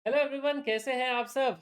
Hello everyone, कैसे हैं आप सब।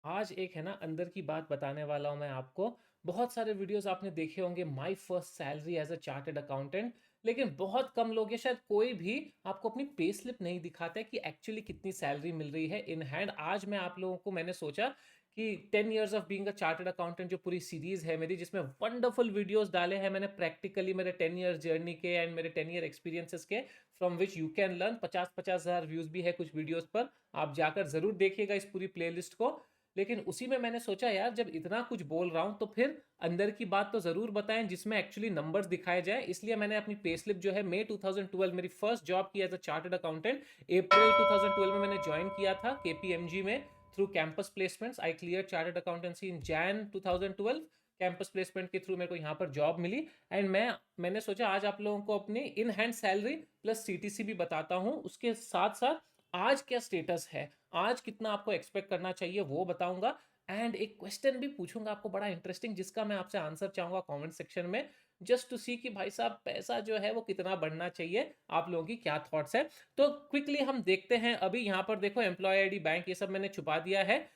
आज एक है ना अंदर की बात बताने वाला हूं मैं आपको। बहुत सारे वीडियोस आपने देखे होंगे, my first salary as a chartered accountant. लेकिन बहुत कम लोग या शायद कोई भी आपको अपनी पे स्लिप नहीं दिखाता है कि एक्चुअली कितनी सैलरी मिल रही है इन हैंड। आज मैं आप लोगों को मैंने सोचा कि 10 years of being a chartered accountant जो पूरी सीरीज है मेरी, जिसमें वंडरफुल वीडियोस डाले हैं मैंने प्रैक्टिकली मेरे 10 years जर्नी के एंड मेरे 10 year एक्सपीरियंसेस के, from which you can learn. 50-50 हज़ार व्यूज भी है कुछ वीडियोस पर, आप जाकर जरूर देखिएगा इस पूरी प्लेलिस्ट को। लेकिन उसी में मैंने सोचा यार, जब इतना कुछ बोल रहा हूं तो फिर अंदर की बात तो जरूर बताएं जिसमें एक्चुअली नंबर्स दिखाए जाए। इसलिए मैंने अपनी पे स्लिप जो है, मई 2012 मेरी फर्स्ट जॉब की एज अ चार्टर्ड अकाउंटेंट। अप्रैल 2012 में मैंने ज्वाइन किया था केपीएमजी में through campus placements. I clear chartered accountancy in Jain 2012। Campus placement के थ्रू मेरे को यहाँ पर जॉब मिली। एंड मैंने सोचा आज आप लोगों को अपनी in hand salary plus CTC भी बताता हूँ, उसके साथ साथ आज क्या स्टेटस है, आज कितना आपको एक्सपेक्ट करना चाहिए वो बताऊंगा। एंड एक क्वेश्चन भी पूछूंगा आपको बड़ा इंटरेस्टिंग, जिसका मैं आपसे आंसर चाहूंगा कमेंट सेक्शन में, जस्ट टू सी कि भाई साहब पैसा जो है वो कितना बढ़ना चाहिए, आप लोगों की क्या थॉट्स है। तो क्विकली हम देखते हैं। अभी यहाँ पर देखो, एम्प्लॉय आईडी, बैंक, ये सब मैंने छुपा दिया है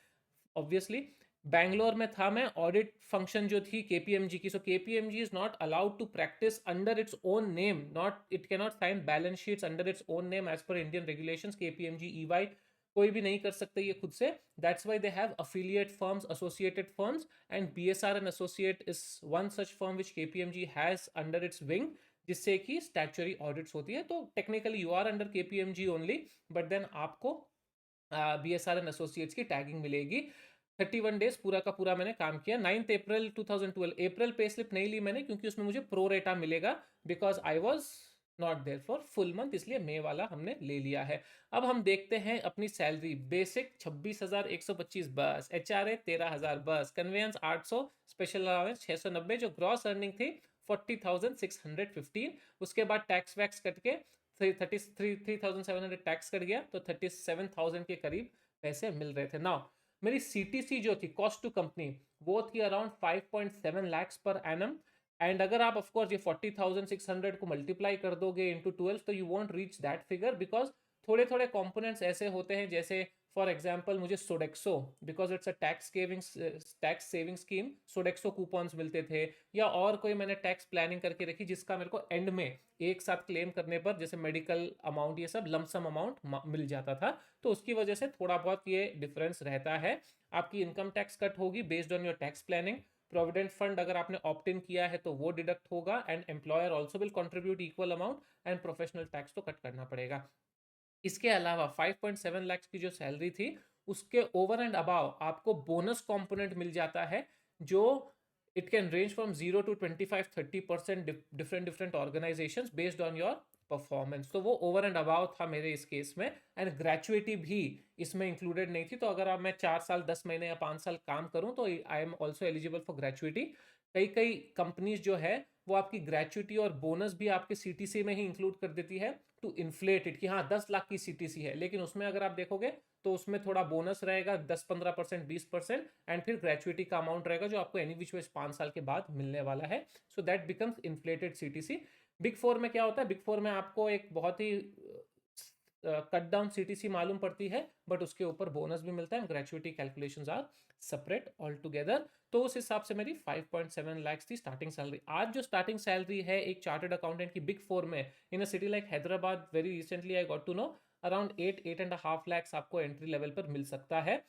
ऑब्वियसली। बैंगलोर में था मैं, ऑडिट फंक्शन जो थी केपीएमजी की। So KPMG is not allowed to practice under its own name, not it can not sign balance sheets under its own name as per Indian regulations. KPMG EY कोई भी नहीं कर सकते ये खुद से। That's why they have affiliate firms, associated firms, and BSR and associate is one such firm which KPMG has under its wing, जिससे कि स्टैचुरी ऑडिट्स होती है। तो technically you are under KPMG only, but then आपको BSR and associates की tagging मिलेगी। 31 days पूरा का पूरा मैंने काम किया। 9 अप्रैल 2012 अप्रैल पे स्लिप नहीं ली मैंने, क्योंकि उसमें मुझे प्रो रेटा मिलेगा, because I was not there for full month, इसलिए मे वाला हमने ले लिया है। अब हम देखते हैं अपनी सैलरी। बेसिक 26,125 बस, एचआरए 13,000 बस, कन्वेंस 800, स्पेशल अलाउंस 690, जो ग्रॉस अर्निंग थी 40,615। उसके बाद टैक्स वैक्स कट के 3,700 टैक्स कट गया, तो 37,000 के करीब पैसे मिल रहे थे। नाउ मेरी सीटीसी जो थी, कॉस्ट टू कंपनी, वो थी around 5.7 lakhs per annum. And अगर आप ऑफकोर्स ये 40,600 को मल्टीप्लाई कर दोगे इंटू 12, तो you want reach that figure, because थोड़े थोड़े कंपोनेंट्स ऐसे होते हैं, जैसे फॉर एग्जाम्पल मुझे Sodexo, because it's a tax saving scheme, Sodexo coupons मिलते थे। या और कोई मैंने टैक्स प्लानिंग करके रखी, जिसका मेरे को एंड में एक साथ क्लेम करने पर, जैसे मेडिकल अमाउंट, ये सब लमसम अमाउंट मिल जाता था। तो उसकी वजह से थोड़ा बहुत ये डिफरेंस रहता है। आपकी इनकम टैक्स कट होगी based on your tax planning. Provident fund अगर आपने ऑप्ट इन किया है तो वो डिडक्ट होगा, and employer also will contribute equal amount, and professional tax तो कट करना पड़ेगा। इसके अलावा 5.7 लाख की जो सैलरी थी, उसके ओवर एंड अबाव आपको बोनस कंपोनेंट मिल जाता है, जो it can range from 0 to 25-30% different different organisations based on your performance. तो वो ओवर एंड अबाव था मेरे इस केस में। एंड ग्रेचुइटी भी इसमें इंक्लूडेड नहीं थी। तो अगर आप मैं 4 साल 10 महीने या 5 साल काम करूं तो I am also eligible for gratuity. कई कई कंपनीज जो है वो आपकी ग्रेचुइटी और बोनस भी आपके सीटीसी में ही इंक्लूड कर देती है, टू इन्फ्लेट इट, कि हाँ 10 लाख की सीटीसी है, लेकिन उसमें अगर आप देखोगे तो उसमें थोड़ा बोनस रहेगा 10-15%, 20%, एंड फिर ग्रेचुइटी का अमाउंट रहेगा जो आपको एनी विच वे 5 साल के बाद मिलने वाला है। So that becomes inflated CTC. Big four में क्या होता है, बिग फोर में आपको एक बहुत ही कट डाउन सीटीसी मालूम पड़ती है, बट उसके ऊपर बोनस भी मिलता है, gratuity calculations are separate altogether. तो उस हिसाब से मेरी 5.7 लाख थी स्टार्टिंग सैलरी। आज जो स्टार्टिंग सैलरी है एक चार्टर्ड अकाउंटेंट की बिग फोर में, in a city like Hyderabad, very recently I got to know, around 8-8.5 lakh आपको एंट्री लेवल पर मिल सकता है।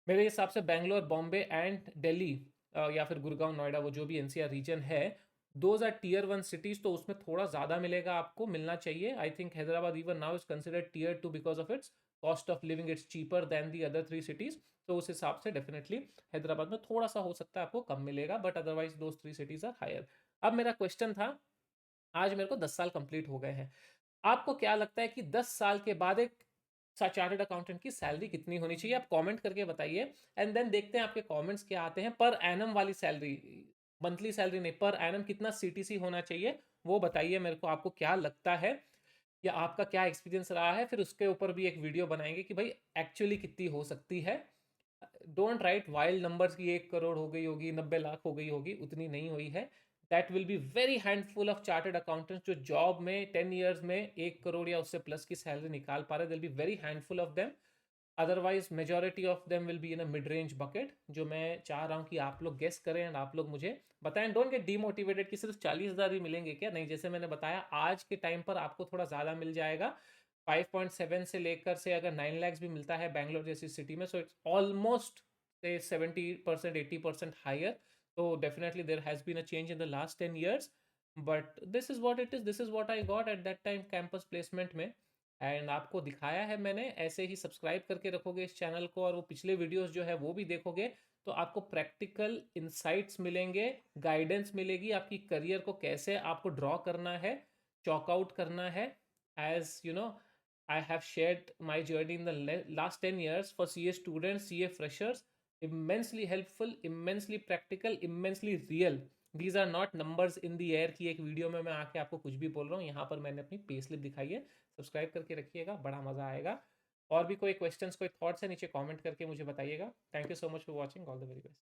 मेरे हिसाब से बैंगलोर, बॉम्बे एंड दिल्ली, या फिर गुड़गांव, नोएडा, वो जो भी एनसीआर रीजन है, दोज आर टीयर 1 सिटीज, तो उसमें थोड़ा ज़्यादा मिलेगा, आपको मिलना चाहिए। I think Hyderabad even now is considered tier 2 because of its cost of living, it's cheaper than the other 3 cities. तो उस हिसाब से डेफिनेटली हैदराबाद में थोड़ा सा हो सकता है आपको कम मिलेगा, but otherwise those 3 cities are higher. अब मेरा क्वेश्चन था, आज मेरे को 10 साल कंप्लीट हो गए हैं, आपको क्या लगता है कि 10 साल के बाद एक चार्टर्ड अकाउंटेंट की सैलरी कितनी होनी चाहिए? आप कमेंट करके बताइए। एंड देन देखते हैं आपके कमेंट्स क्या आते हैं। पर एनम वाली सैलरी, मंथली सैलरी नहीं, पर एनम कितना सीटीसी होना चाहिए वो बताइए मेरे को, आपको क्या लगता है, या आपका क्या एक्सपीरियंस रहा है। फिर उसके ऊपर भी एक वीडियो बनाएंगे कि भाई एक्चुअली कितनी हो सकती है। डोंट राइट वाइल्ड नंबर्स की 1 करोड़ हो गई होगी, 90 लाख हो गई होगी, उतनी नहीं हुई है। That will be very handful of chartered accountants जो जॉब में 10 years में 1 करोड़ या उससे प्लस की सैलरी निकाल पा रहे, दिल be very handful of them. Otherwise majority of them will be in a mid range bucket, जो मैं चाह रहा हूँ कि आप लोग गेस करें एंड आप लोग मुझे बताएं। डोंट गेट डीमोटिवेटेड कि सिर्फ 40,000 ही मिलेंगे क्या, नहीं, जैसे मैंने बताया आज के टाइम पर आपको थोड़ा ज़्यादा मिल जाएगा। 5.7 से लेकर से अगर 9 लैक्स भी मिलता है बैंगलोर जैसी सिटी में, सो इट्स ऑलमोस्ट से 70% 80% हायर। तो definitely there has been a change in the last 10 years, but this is what it is, this is what I got at that time campus placement में। And आपको दिखाया है मैंने, ऐसे ही subscribe करके रखोगे इस चैनल को और वो पिछले वीडियोस जो है वो भी देखोगे, तो आपको प्रैक्टिकल इंसाइट्स मिलेंगे, गाइडेंस मिलेगी आपकी करियर को कैसे आपको ड्रॉ करना है, चॉक आउट करना है। As you know, I have shared my journey in the last 10 years for CA students, CA freshers. Immensely helpful, immensely practical, immensely real. These are not numbers in the air कि एक video में मैं आके आपको कुछ भी बोल रहा हूँ। यहाँ पर मैंने अपनी पे स्लिप दिखाई है। सब्सक्राइब करके रखिएगा, बड़ा मज़ा आएगा। और भी कोई क्वेश्चंस, कोई थॉट्स है, नीचे कमेंट करके मुझे बताइएगा। Thank you so much for watching, all the very best.